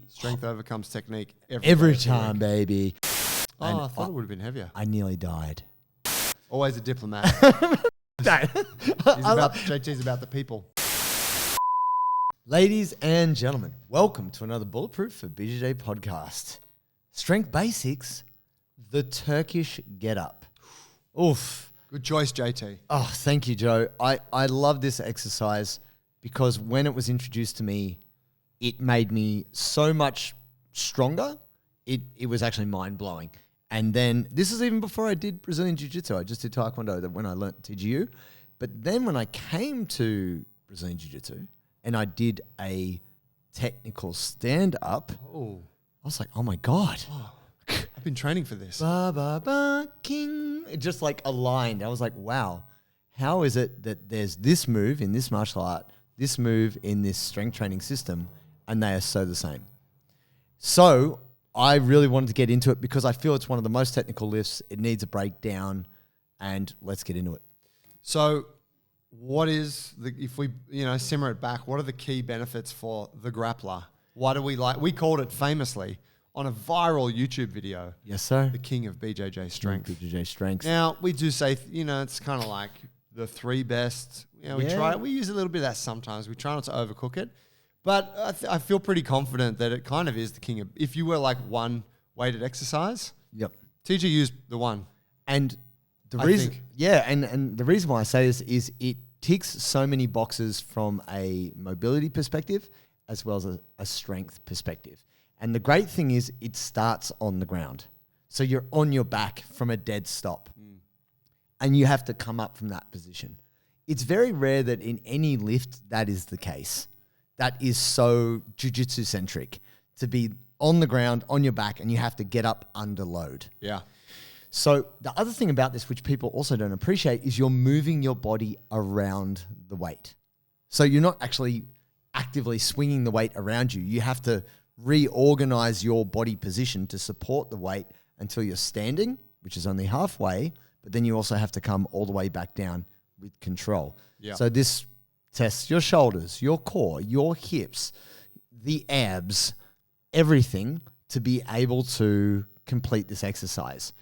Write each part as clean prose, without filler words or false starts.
Strength overcomes technique every time, baby. Oh, I thought it would have been heavier. I nearly died. Always a diplomat. JT's about the people. Ladies and gentlemen, welcome to another Bulletproof for BJJ podcast. Strength basics, the Turkish Get Up. Oof. Good choice, JT. Oh, thank you, Joe. I love this exercise because when it was introduced to me, it made me so much stronger. It was actually mind-blowing. And then, this is even before I did Brazilian Jiu-Jitsu. I just did Taekwondo when I learnt TGU. But then when I came to Brazilian Jiu-Jitsu and I did a technical stand-up, I was like, oh my God. Oh, I've been training for this. Ba, ba, ba, king. It just like aligned. I was like, wow, how is it that there's this move in this martial art, this move in this strength training system, and they are so the same? So I really wanted to get into it because I feel it's one of the most technical lifts. It needs a breakdown, and let's get into it. So what is if we simmer it back, what are the key benefits for the grappler? Why do we called it famously on a viral YouTube video. Yes, sir. The king of BJJ strength. BJJ strength. Now, we do say, it's kind of like the three best. We use a little bit of that sometimes. We try not to overcook it. But I feel pretty confident that it kind of is the king of, if you were like one weighted exercise. Yep. TG used the one. And the reason, and the reason why I say this is it ticks so many boxes from a mobility perspective as well as a strength perspective. And the great thing is it starts on the ground. So you're on your back from a dead stop. And you have to come up from that position. It's very rare that in any lift that is the case. That is so jiu-jitsu centric to be on the ground, on your back, and you have to get up under load. Yeah. So the other thing about this, which people also don't appreciate, is you're moving your body around the weight. So you're not actually actively swinging the weight around you. You have to reorganize your body position to support the weight until you're standing, which is only halfway, but then you also have to come all the way back down with control. Yeah. So this tests your shoulders, your core, your hips, the abs, everything to be able to complete this exercise.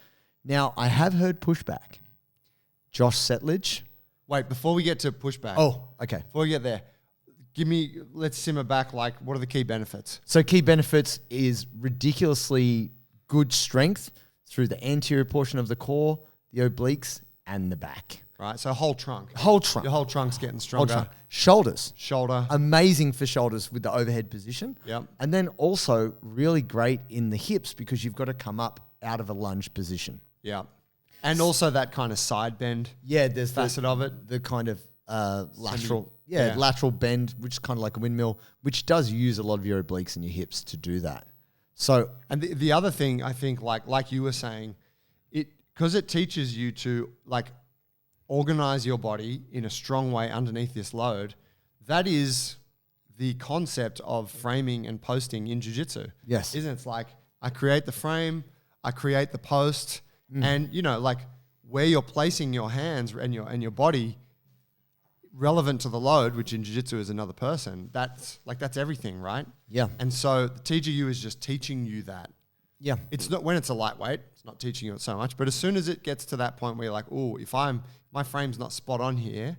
Now, I have heard pushback. Josh Settlage. Wait, before we get to pushback. Oh, okay. Before we get there, let's simmer back, like, what are the key benefits? So key benefits is ridiculously good strength through the anterior portion of the core, the obliques, and the back. Right, so whole trunk. Whole trunk. Your whole trunk's getting stronger. Shoulders. Shoulder. Amazing for shoulders with the overhead position. Yep. And then also really great in the hips because you've got to come up out of a lunge position. Yeah. And also that kind of side bend. Yeah, there's facet of it. The kind of lateral lateral bend, which is kind of like a windmill, which does use a lot of your obliques and your hips to do that. So, and the other thing I think, like you were saying, because it teaches you to organize your body in a strong way underneath this load. That is the concept of framing and posting in jiu-jitsu. Yes. Isn't it? It's like I create the frame, I create the post, and where you're placing your hands and your body relevant to the load, which in jiu-jitsu is another person. That's everything, right? Yeah. And so the TGU is just teaching you that. Yeah. It's not when it's a lightweight, it's not teaching you it so much. But as soon as it gets to that point where you're like, oh, if my frame's not spot on here,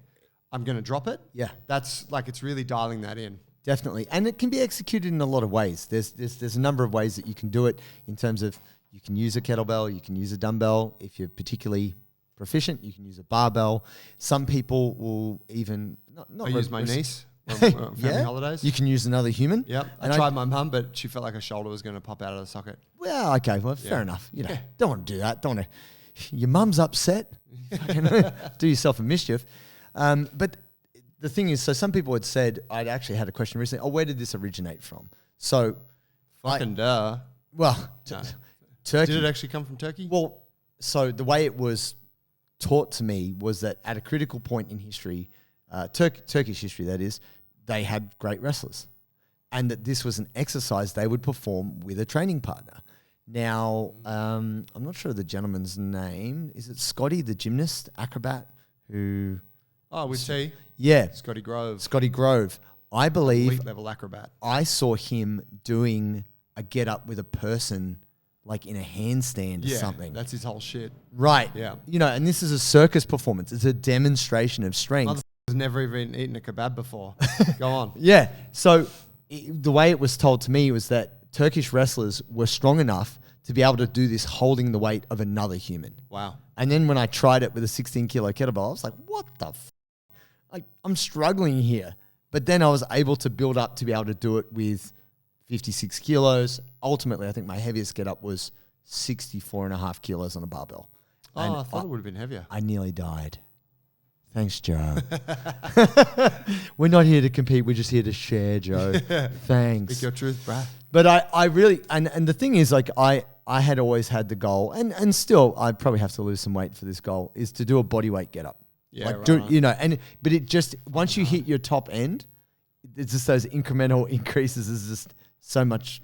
I'm going to drop it. Yeah. That's it's really dialing that in. Definitely. And it can be executed in a lot of ways. There's a number of ways that you can do it in terms of you can use a kettlebell, you can use a dumbbell. If you're particularly proficient, you can use a barbell. Some people will even not use my niece. Family holidays. You can use another human. Yep. I tried my mum, but she felt like her shoulder was going to pop out of the socket. Well, okay. Well, fair enough. Don't want to do that. Don't want to. Your mum's upset. Do yourself a mischief. But the thing is, so some people had said, I'd actually had a question recently, where did this originate from? So. Fucking duh. Well, no. Turkey. Did it actually come from Turkey? Well, so the way it was taught to me was that at a critical point in history, Turkish history that is, they had great wrestlers, and that this was an exercise they would perform with a training partner. Now, I'm not sure of the gentleman's name. Is it Scotty, the gymnast, acrobat, who... Oh, with T? Yeah. Scotty Grove. Scotty Grove. I believe... Elite level acrobat. I saw him doing a get up with a person like in a handstand or something. That's his whole shit. Right. Yeah. You know, and this is a circus performance. It's a demonstration of strength. Motherfucker's never even eaten a kebab before. Go on. Yeah. So the way it was told to me was that Turkish wrestlers were strong enough to be able to do this holding the weight of another human. Wow. And then when I tried it with a 16 kilo kettlebell, I was like, what the like, I'm struggling here. But then I was able to build up to be able to do it with 56 kilos. Ultimately, I think my heaviest get up was 64.5 kilos on a barbell. Oh, And I thought it would have been heavier. I nearly died. Thanks, Joe. We're not here to compete. We're just here to share, Joe. Thanks. Speak your truth, bruh. But I really, and the thing is, like, I had always had the goal, and still, I'd probably have to lose some weight for this goal, is to do a body weight get up. Yeah, like, right. you know, but it just, once you hit your top end, it's just those incremental increases is just so much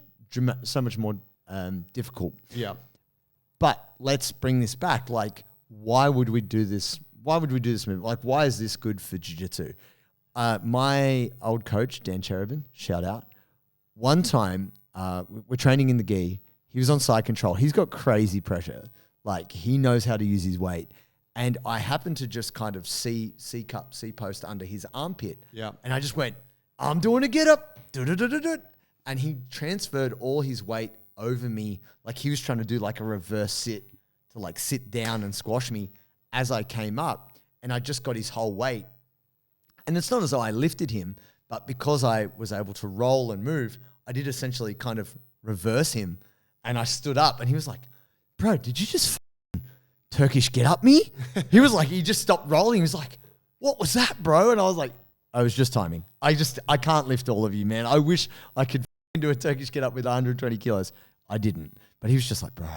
more difficult. Yeah. But let's bring this back. Like, why would we do this? Why would we do this movement? Like, why is this good for jiu-jitsu? My old coach, Dan Cherubin, shout out. One time, we're training in the gi. He was on side control. He's got crazy pressure. Like, he knows how to use his weight. And I happened to just kind of see cup, C post under his armpit. Yeah. And I just went, I'm doing a get up. And he transferred all his weight over me. Like, he was trying to do like a reverse sit to like sit down and squash me as I came up. And I just got his whole weight. And it's not as though I lifted him, but because I was able to roll and move, I did essentially kind of reverse him. And I stood up and he was like, bro, did you just Turkish get up me? He was like, he just stopped rolling. He was like, what was that, bro? And I was like, I was just timing. I can't lift all of you, man. I wish I could do a Turkish get up with 120 kilos. I didn't. But he was just like, bro,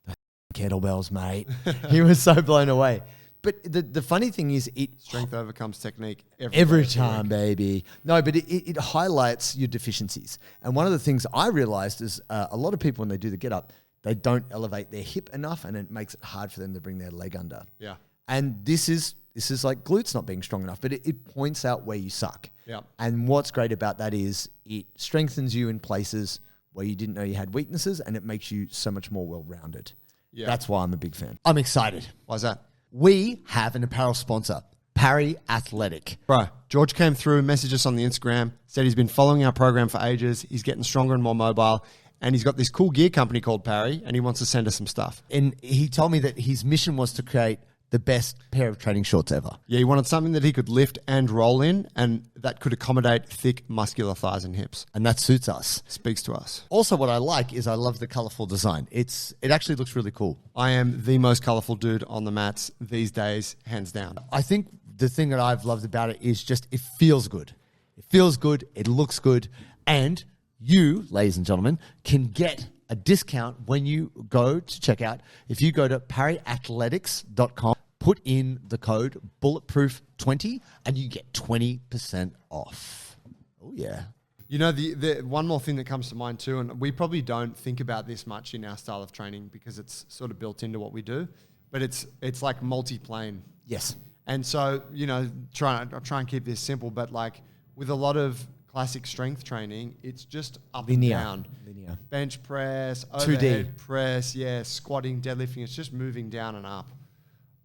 those kettlebells, mate. He was so blown away. But the funny thing is, Strength overcomes technique every time, baby. No, but it highlights your deficiencies. And one of the things I realized is a lot of people, when they do the get up, they don't elevate their hip enough, and it makes it hard for them to bring their leg under. Yeah. And this is like glutes not being strong enough, but it points out where you suck. Yeah. And what's great about that is it strengthens you in places where you didn't know you had weaknesses, and it makes you so much more well-rounded. Yeah. That's why I'm a big fan. I'm excited. Why's that? We have an apparel sponsor, Parry Athletic. Bro, George came through, messaged us on the Instagram, said he's been following our program for ages. He's getting stronger and more mobile. And he's got this cool gear company called Parry, and he wants to send us some stuff. And he told me that his mission was to create the best pair of training shorts ever. Yeah, he wanted something that he could lift and roll in, and that could accommodate thick, muscular thighs and hips. And that suits us. Speaks to us. Also, what I like is I love the colorful design. It actually looks really cool. I am the most colorful dude on the mats these days, hands down. I think the thing that I've loved about it is just it feels good. It feels good. It looks good. And you, ladies and gentlemen, can get a discount when you go to checkout. If you go to parryathletics.com, put in the code bulletproof20 and you get 20% off. Oh, yeah. You know, the one more thing that comes to mind too, and we probably don't think about this much in our style of training because it's sort of built into what we do, but it's like multi-plane. Yes. And so, you know, I'll try and keep this simple, but like with a lot of classic strength training, it's just up Linear. and down. Linear. Bench press, 2D. overhead press, squatting, deadlifting. It's just moving down and up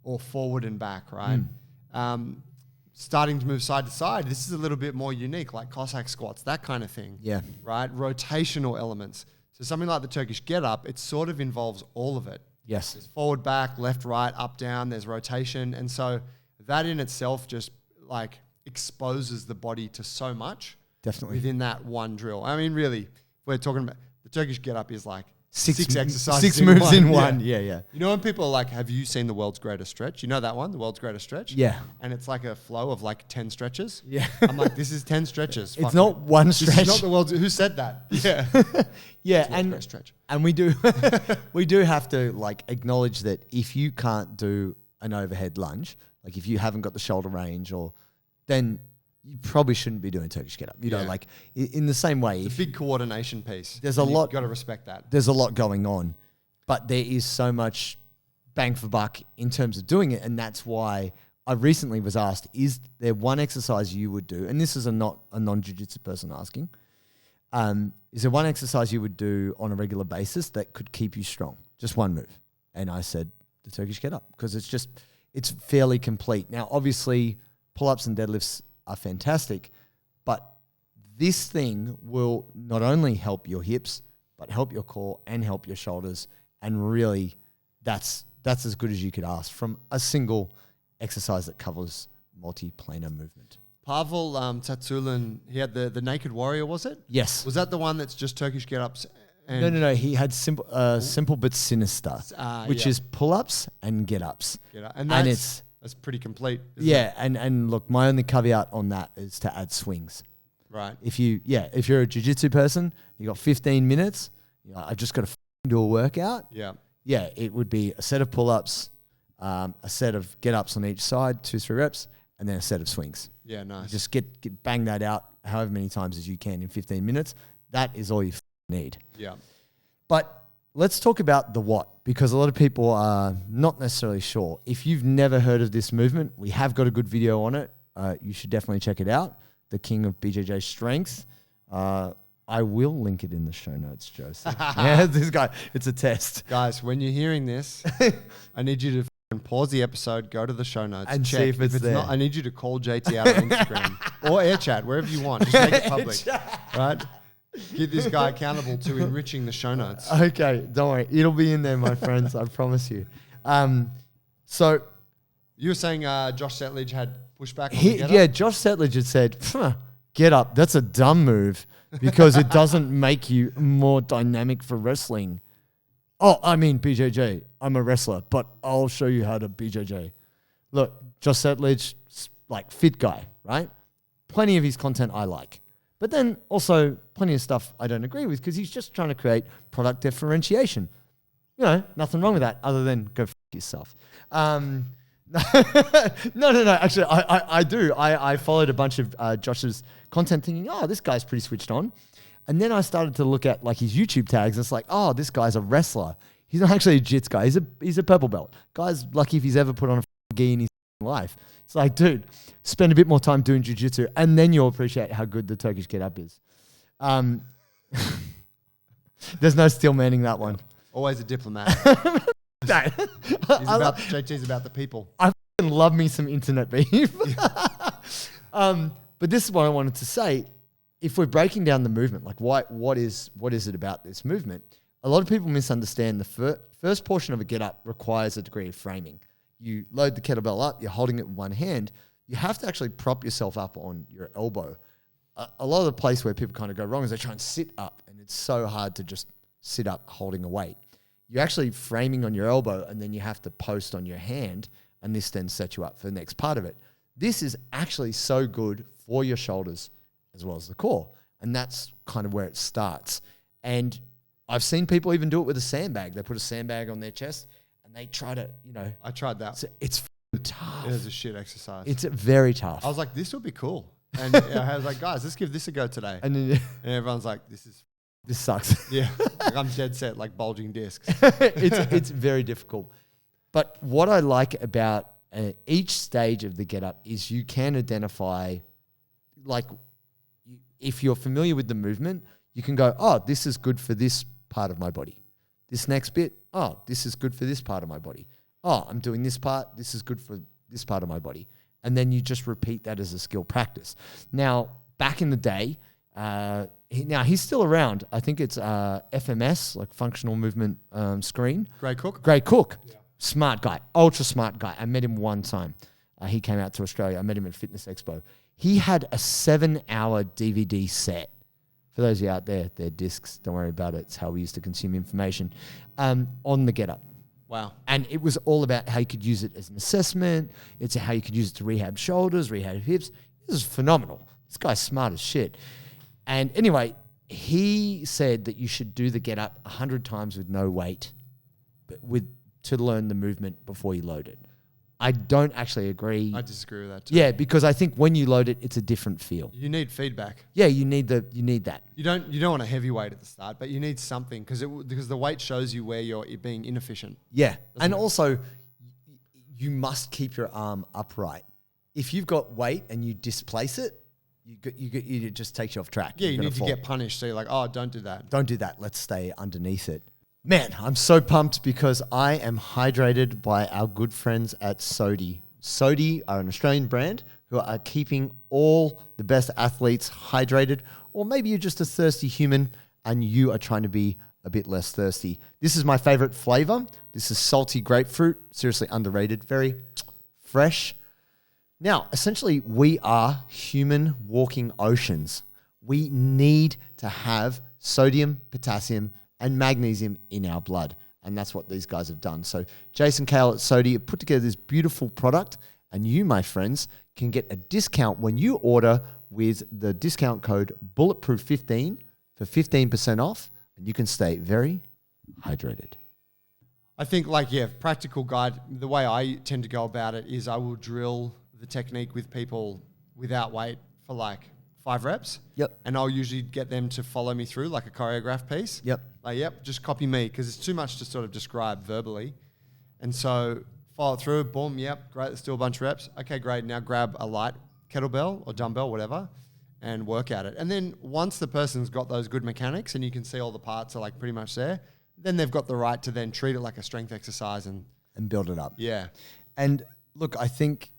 or forward and back, right? Starting to move side to side, this is a little bit more unique, like Cossack squats, that kind of thing. Yeah. Right? Rotational elements. So something like the Turkish Get Up, it sort of involves all of it. Yes. There's forward, back, left, right, up, down. There's rotation. And so that in itself just like exposes the body to so much. Definitely. Within that one drill. I mean, really, we're talking about the Turkish Get Up is like six exercises. 6 moves in one. Yeah. You know when people are like, have you seen the world's greatest stretch? You know that one, the world's greatest stretch? Yeah. And it's like a flow of like 10 stretches. Yeah. I'm like, this is 10 stretches. It's not one stretch. This is not the world's, who said that? Yeah. Yeah. It's world's greatest stretch. And we do, we do have to like acknowledge that if you can't do an overhead lunge, like if you haven't got the shoulder range then you probably shouldn't be doing Turkish Get Up. You know, like in the same way. It's a big coordination piece. There's a lot. You've got to respect that. There's a lot going on, but there is so much bang for buck in terms of doing it. And that's why I recently was asked, is there one exercise you would do? And this is not a non-jiu-jitsu person asking. Is there one exercise you would do on a regular basis that could keep you strong? Just one move. And I said the Turkish Get Up because it's fairly complete. Now, obviously, pull-ups and deadlifts are fantastic, but this thing will not only help your hips, but help your core and help your shoulders. And really, that's as good as you could ask from a single exercise that covers multiplanar movement. Pavel Tsatsouline, he had the Naked Warrior, was it? Yes. Was that the one that's just Turkish Get-Ups? No. He had simple but sinister, which is pull-ups and get-ups. And that's pretty complete. Yeah, and look, my only caveat on that is to add swings. Right. If you're a jiu-jitsu person, you got 15 minutes. I just got to do a workout. Yeah. Yeah, it would be a set of pull-ups, a set of get-ups on each side, 2-3 reps, and then a set of swings. Yeah, nice. You just get bang that out however many times as you can in 15 minutes. That is all you need. Yeah. But let's talk about the what, because a lot of people are not necessarily sure. If you've never heard of this movement, we have got a good video on it. You should definitely check it out. The King of BJJ Strength. I will link it in the show notes, Joseph. Yeah, this guy, it's a test. Guys, when you're hearing this, I need you to pause the episode, go to the show notes, and check. see if it's there. Not, I need you to call JT out on Instagram or air chat, wherever you want. Just make it public, right? Keep this guy accountable to enriching the show notes. Okay, don't worry. It'll be in there, my friends. I promise you. So you were saying Josh Settlage had pushback on the Get Up? Yeah, Josh Settlage had said, Get Up, that's a dumb move because it doesn't make you more dynamic for wrestling. Oh, I mean BJJ. I'm a wrestler, but I'll show you how to BJJ. Look, Josh Settlage, like fit guy, right? Plenty of his content I like. But then also plenty of stuff I don't agree with because he's just trying to create product differentiation. You know, nothing wrong with that other than go f*** yourself. No. Actually, I do. I followed a bunch of Josh's content thinking, oh, this guy's pretty switched on. And then I started to look at like his YouTube tags. And it's like, oh, this guy's a wrestler. He's not actually a jits guy. He's a purple belt. Guy's lucky if he's ever put on a gi in his life. It's like, dude, spend a bit more time doing jiu-jitsu and then you'll appreciate how good the Turkish Get Up is. There's no steel manning that one. Always a diplomat. JT's about the people. I love me some internet beef. But this is what I wanted to say. If we're breaking down the movement, like what is it about this movement? A lot of people misunderstand the first portion of a get up requires a degree of framing. You load the kettlebell up, you're holding it with one hand. You have to actually prop yourself up on your elbow. A lot of the place where people kind of go wrong is they try and sit up, and it's so hard to just sit up holding a weight. You're actually framing on your elbow, and then you have to post on your hand, and this then sets you up for the next part of it. This is actually so good for your shoulders as well as the core, and that's kind of where it starts. And I've seen people even do it with a sandbag. They put a sandbag on their chest, and they try to, I tried that. It's tough. It is a shit exercise. It's very tough. I was like, this would be cool. And I was like, guys, let's give this a go today. And everyone's like, this sucks. Yeah. Like I'm dead set, like bulging discs. It's very difficult. But what I like about each stage of the Get Up is you can identify, like, if you're familiar with the movement, you can go, oh, this is good for this part of my body. This next bit, oh, this is good for this part of my body. Oh, I'm doing this part. This is good for this part of my body. And then you just repeat that as a skill practice. Now, back in the day, he's still around. I think it's FMS, like Functional Movement Screen. Gray Cook? Yeah. Smart guy, ultra smart guy. I met him one time. He came out to Australia. I met him at Fitness Expo. He had a 7-hour DVD set. For those of you out there, they're discs. Don't worry about it. It's how we used to consume information on the Get Up. Wow. And it was all about how you could use it as an assessment. It's how you could use it to rehab shoulders, rehab hips. This is phenomenal. This guy's smart as shit. And anyway, he said that you should do the Get Up 100 times with no weight, but to learn the movement before you load it. I don't actually agree. I disagree with that too. Yeah, because I think when you load it, it's a different feel. You need feedback. Yeah, you need that. You don't want a heavy weight at the start, but you need something because the weight shows you where you're being inefficient. Yeah, and also you must keep your arm upright. If you've got weight and you displace it, it just takes you off track. Yeah, You're you gonna need to fall. get punished. So you're like, oh, don't do that. Don't do that. Let's stay underneath it. Man, I'm so pumped because I am hydrated by our good friends at Sodi. Sodi are an Australian brand who are keeping all the best athletes hydrated, or maybe you're just a thirsty human and you are trying to be a bit less thirsty. This is my favorite flavor. This is salty grapefruit. Seriously underrated. Very fresh. Now, essentially, we are human walking oceans. We need to have sodium, potassium, and magnesium in our blood. And that's what these guys have done. So Jason Kale at Sodi have put together this beautiful product. And you, my friends, can get a discount when you order with the discount code Bulletproof15 for 15% off. And you can stay very hydrated. I think practical guide, the way I tend to go about it is I will drill the technique with people without weight for 5 reps. Yep. And I'll usually get them to follow me through like a choreographed piece. Yep. Just copy me because it's too much to sort of describe verbally. And so follow it through, boom, yep, great, let's do a bunch of reps. Okay, great, now grab a light kettlebell or dumbbell, whatever, and work at it. And then once the person's got those good mechanics and you can see all the parts are pretty much there, then they've got the right to then treat it like a strength exercise and build it up. Yeah. And look, I think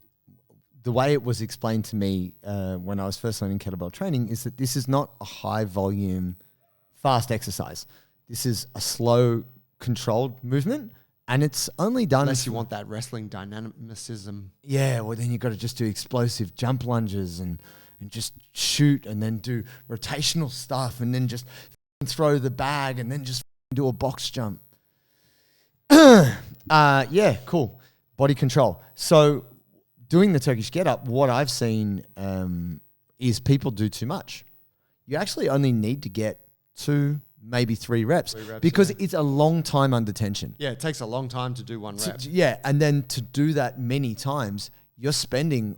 the way it was explained to me when I was first learning kettlebell training is that this is not a high volume, fast exercise. This is a slow, controlled movement, and it's only done... Unless you want that wrestling dynamicism. Yeah, well, then you've got to just do explosive jump lunges and just shoot and then do rotational stuff and then just throw the bag and then just do a box jump. Yeah, cool. Body control. So doing the Turkish Get Up, what I've seen is people do too much. You actually only need to get 2, maybe 3 reps, because it's a long time under tension. Yeah, it takes a long time to do 1 rep. Yeah, and then to do that many times, you're spending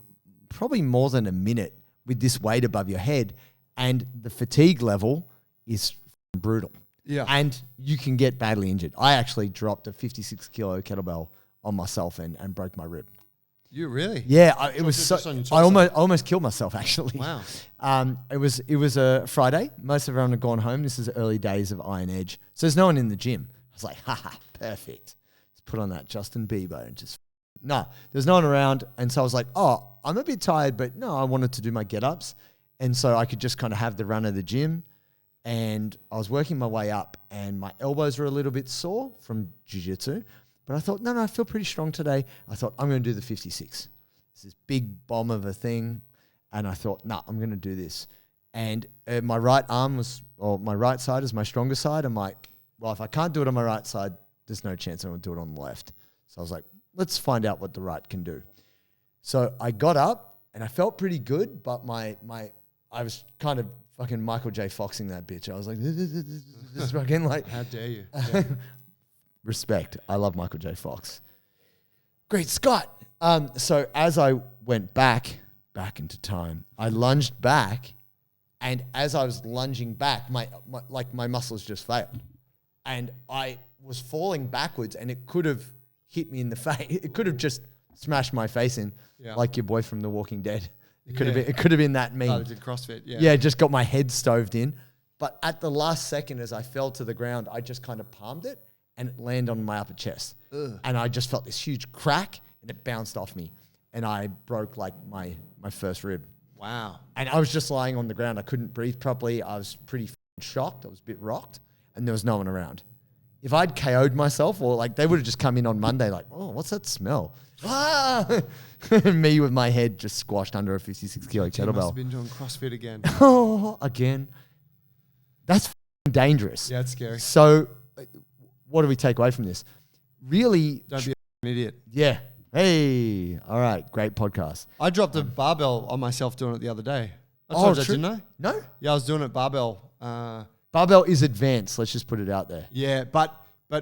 probably more than a minute with this weight above your head, and the fatigue level is brutal. Yeah. And you can get badly injured. I actually dropped a 56 kilo kettlebell on myself and broke my rib. You really? Yeah, I almost killed myself actually. Wow. It was a Friday. Most of everyone had gone home. This is early days of Iron Edge. So there's no one in the gym. I was like, haha, perfect. Let's put on that Justin Bieber and just... No, there's no one around. And so I was like, oh, I'm a bit tired, but no, I wanted to do my get-ups. And so I could just kind of have the run of the gym. And I was working my way up and my elbows were a little bit sore from jiu-jitsu. But I thought, no, I feel pretty strong today. I thought, I'm going to do the 56. It's this big bomb of a thing. And I thought, I'm going to do this. And my right side is my stronger side. I'm like, well, if I can't do it on my right side, there's no chance I'm going to do it on the left. So I was like, let's find out what the right can do. So I got up and I felt pretty good, but I was kind of fucking Michael J. Foxing that bitch. I was like, this fucking like... How dare you? Yeah. Respect. I love Michael J. Fox. Great Scott. So as I went back into time, I lunged back, and as I was lunging back, my muscles just failed. And I was falling backwards, and it could have hit me in the face. It could have just smashed my face in, like your boy from The Walking Dead. It could have been that meme. Oh, they did CrossFit, yeah. Yeah, just got my head stoved in. But at the last second, as I fell to the ground, I just kind of palmed it, and it landed on my upper chest. Ugh. And I just felt this huge crack, and it bounced off me. And I broke like my first rib. Wow. And I was just lying on the ground. I couldn't breathe properly. I was pretty shocked. I was a bit rocked, and there was no one around. If I'd KO'd myself, or like they would have just come in on Monday like, oh, what's that smell? Me with my head just squashed under a 56 kilo kettlebell. You must have been doing CrossFit again. Oh, again. That's dangerous. Yeah, it's scary. So what do we take away from this? Really... Don't be an idiot. Yeah. Hey. All right. Great podcast. I dropped a barbell on myself doing it the other day. I told you that, didn't I? No? Yeah, I was doing it barbell. Barbell is advanced. Let's just put it out there. Yeah,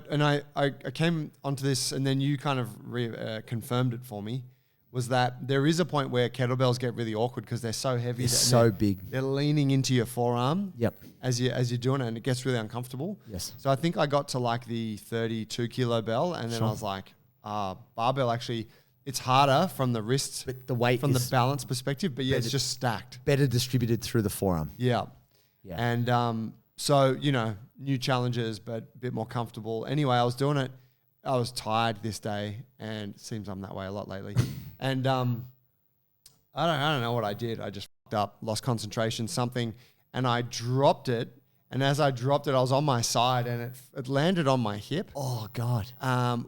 and I came onto this, and then you kind of confirmed it for me, was that there is a point where kettlebells get really awkward because they're so heavy. It's so big. They're leaning into your forearm. Yep. As you're doing it, and it gets really uncomfortable. Yes. So I think I got to like the 32 kilo bell, and then I was like, barbell actually, it's harder from the wrists, But the weight from the is balance perspective. But yeah, it's better- just stacked. better distributed through the forearm. Yeah. Yeah. And so, new challenges, but a bit more comfortable. Anyway, I was doing it. I was tired this day, and it seems I'm that way a lot lately. And I don't know what I did. I just fucked up, lost concentration, something, and I dropped it. And as I dropped it, I was on my side, and it landed on my hip, Oh God.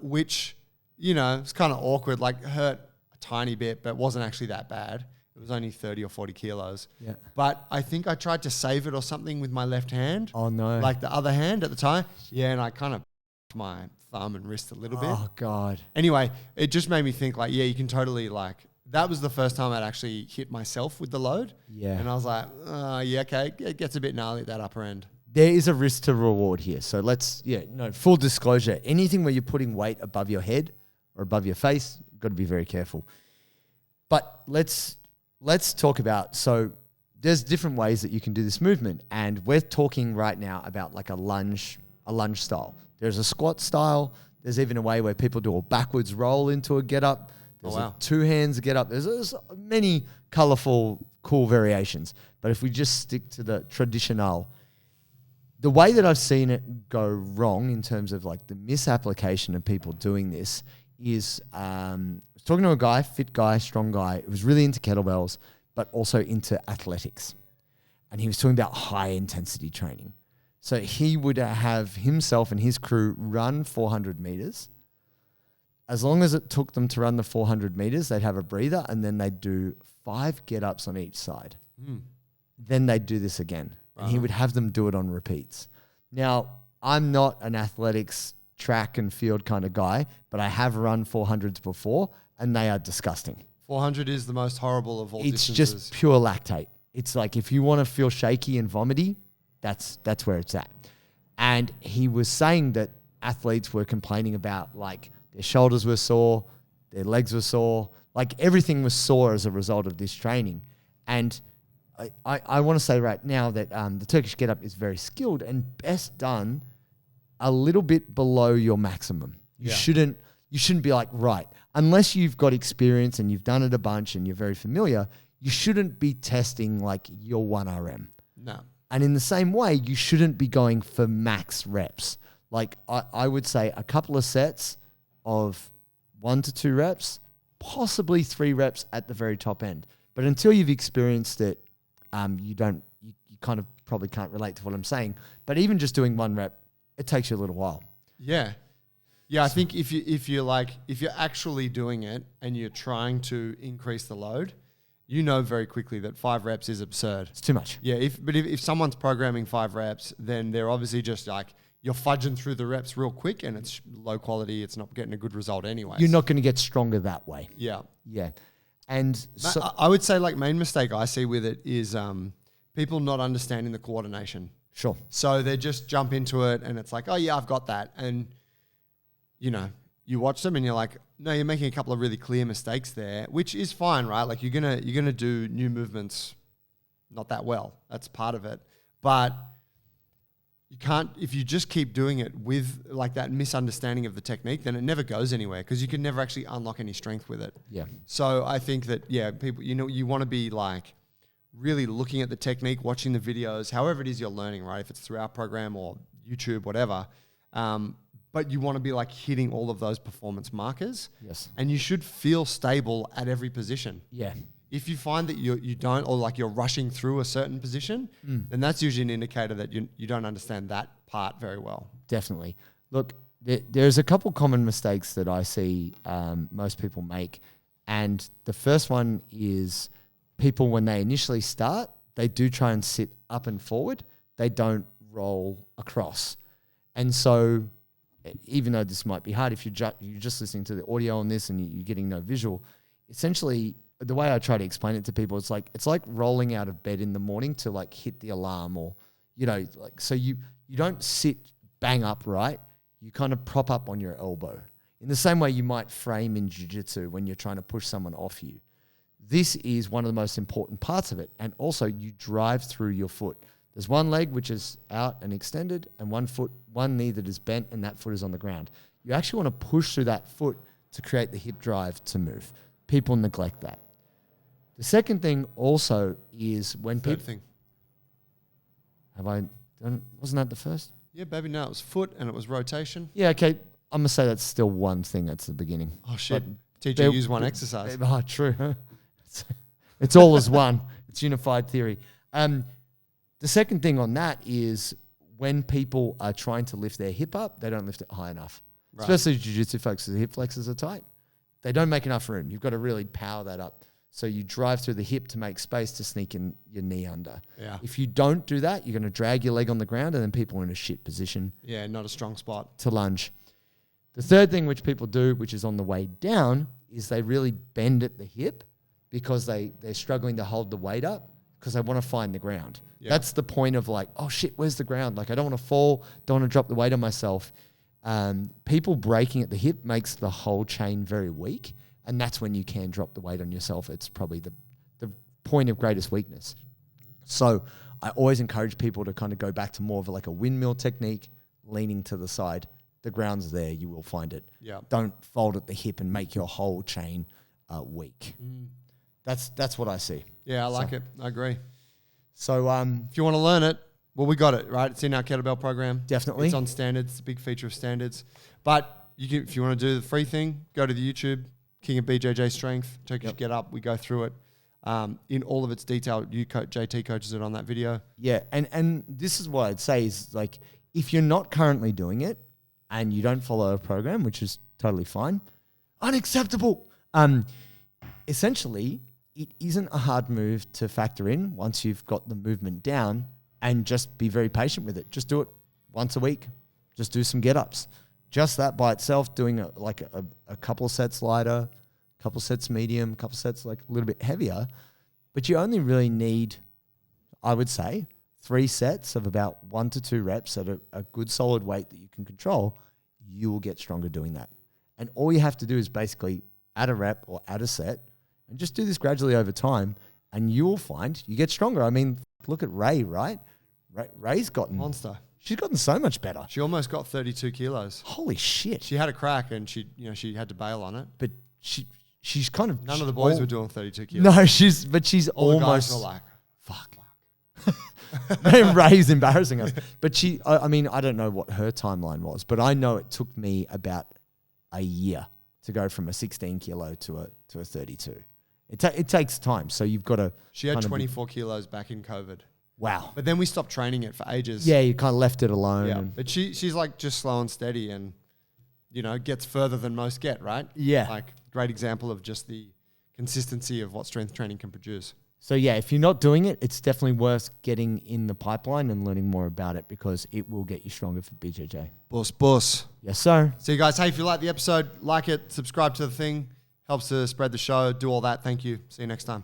which, it's kind of awkward, like hurt a tiny bit, but wasn't actually that bad. It was only 30 or 40 kilos. Yeah. But I think I tried to save it or something with my left hand. Oh no. Like the other hand at the time. Yeah, and I kind of my thumb and wrist a little bit. Oh God. Anyway, it just made me think like, yeah, you can totally that was the first time I'd actually hit myself with the load. Yeah. And I was like, yeah, okay, it gets a bit gnarly at that upper end. There is a risk to reward here. So full disclosure. Anything where you're putting weight above your head or above your face, got to be very careful. But let's talk about, so there's different ways that you can do this movement. And we're talking right now about like a lunge style. There's a squat style. There's even a way where people do a backwards roll into a get up. There's a two hands get up. There's many colorful, cool variations. But if we just stick to the traditional, the way that I've seen it go wrong in terms of like the misapplication of people doing this is, I was talking to a guy, fit guy, strong guy, who was really into kettlebells, but also into athletics. And he was talking about high intensity training. So he would have himself and his crew run 400 meters. As long as it took them to run the 400 meters, they'd have a breather, and then they'd do 5 get-ups on each side. Then they'd do this again. And he would have them do it on repeats. Now, I'm not an athletics track and field kind of guy, but I have run 400s before, and they are disgusting. 400 is the most horrible of all It's distances. just pure lactate. It's like if you want to feel shaky and vomity, that's where it's at. And he was saying that athletes were complaining about like their shoulders were sore, their legs were sore, like everything was sore as a result of this training. And I want to say right now that the Turkish Get Up is very skilled and best done a little bit below your maximum. You shouldn't be like, right, unless you've got experience and you've done it a bunch and you're very familiar, you shouldn't be testing like your 1RM. No. And in the same way, you shouldn't be going for max reps. Like I would say a couple of sets of 1 to 2 reps, possibly 3 reps at the very top end. But until you've experienced it, you kind of probably can't relate to what I'm saying. But even just doing 1 rep, it takes you a little while. Yeah. Yeah, I think if you're actually doing it and you're trying to increase the load, you know very quickly that 5 reps is absurd. It's too much. Yeah, if someone's programming 5 reps, then they're obviously just like, you're fudging through the reps real quick and it's low quality. It's not getting a good result anyway. You're not going to get stronger that way. Yeah. Yeah. And so I would say like main mistake I see with it is people not understanding the coordination. sure. So they just jump into it and it's like, oh yeah, I've got that. And you watch them and you're like, no, you're making a couple of really clear mistakes there, which is fine, right? Like you're gonna do new movements not that well. That's part of it. But you can't, if you just keep doing it with like that misunderstanding of the technique, then it never goes anywhere because you can never actually unlock any strength with it. Yeah. So I think that, yeah, people, you want to be like really looking at the technique, watching the videos, however it is you're learning, right? If it's through our program or YouTube, whatever. But you want to be like hitting all of those performance markers. Yes. And you should feel stable at every position. Yeah. If you find that you don't, or like you're rushing through a certain position, then that's usually an indicator that you don't understand that part very well. Definitely. Look, there's a couple common mistakes that I see most people make. And the first one is people, when they initially start, they do try and sit up and forward. They don't roll across. And so even though this might be hard, if you're just listening to the audio on this and you're getting no visual, essentially the way I try to explain it to people, it's like rolling out of bed in the morning to like hit the alarm, or, like, so you don't sit bang upright. You kind of prop up on your elbow in the same way you might frame in jiu-jitsu when you're trying to push someone off you. This is one of the most important parts of it. And also you drive through your foot. There's one leg which is out and extended, and one knee that is bent, and that foot is on the ground. You actually want to push through that foot to create the hip drive to move. People neglect that. The second thing also is when Third people... thing. Have I done... Wasn't that the first? Yeah, baby, no, it was foot and it was rotation. Yeah, okay. I'm going to say that's still one thing at the beginning. Oh, shit. But Teach you use one exercise. Oh, true. Huh? It's all as one. It's unified theory. The second thing on that is when people are trying to lift their hip up, they don't lift it high enough. Right. Especially jiu-jitsu folks, the hip flexors are tight. They don't make enough room. You've got to really power that up. So you drive through the hip to make space to sneak in your knee under. Yeah. If you don't do that, you're going to drag your leg on the ground and then people are in a shit position. Yeah, not a strong spot. To lunge. The third thing which people do, which is on the way down, is they really bend at the hip because they're struggling to hold the weight up because they want to find the ground. Yeah. That's the point of like, oh shit, where's the ground? Like I don't want to fall, don't want to drop the weight on myself. People breaking at the hip makes the whole chain very weak. And that's when you can drop the weight on yourself. It's probably the point of greatest weakness. So I always encourage people to kind of go back to more of like a windmill technique, leaning to the side. The ground's there, you will find it. Yeah. Don't fold at the hip and make your whole chain weak. That's what I see. Yeah, I like it. I agree. So if you want to learn it, well, we got it, right? It's in our kettlebell program. Definitely. It's on standards. It's a big feature of standards. But if you want to do the free thing, go to the YouTube, King of BJJ Strength, Turkish Get Up. We go through it in all of its detail. JT coaches it on that video. Yeah, and this is what I'd say is like, if you're not currently doing it and you don't follow a program, which is totally fine, unacceptable. Essentially, it isn't a hard move to factor in once you've got the movement down and just be very patient with it. Just do it once a week. Just do some get-ups. Just that by itself, doing a couple of sets lighter, a couple of sets medium, a couple of sets like a little bit heavier. But you only really need, I would say, 3 sets of about 1 to 2 reps at a good solid weight that you can control. You will get stronger doing that. And all you have to do is basically add a rep or add a set and just do this gradually over time. And you will find you get stronger. I mean, look at Ray, right? Ray's gotten... Monster. She's gotten so much better. She almost got 32 kilos. Holy shit. She had a crack and she had to bail on it. But she's kind of... None of the boys were doing 32 kilos. No, she's all almost... the guys were like, fuck. Ray's embarrassing us. But I mean, I don't know what her timeline was, but I know it took me about a year to go from a 16 kilo to a 32. It takes time. So you've got to... She had 24 kilos back in COVID. Wow. But then we stopped training it for ages. Yeah, you kind of left it alone. Yeah. But she's like just slow and steady and, gets further than most get, right? Yeah. Like great example of just the consistency of what strength training can produce. So yeah, if you're not doing it, it's definitely worth getting in the pipeline and learning more about it because it will get you stronger for BJJ. Boss. Yes, sir. So you guys, hey, if you like the episode, like it, subscribe to the thing, helps to spread the show, do all that. Thank you. See you next time.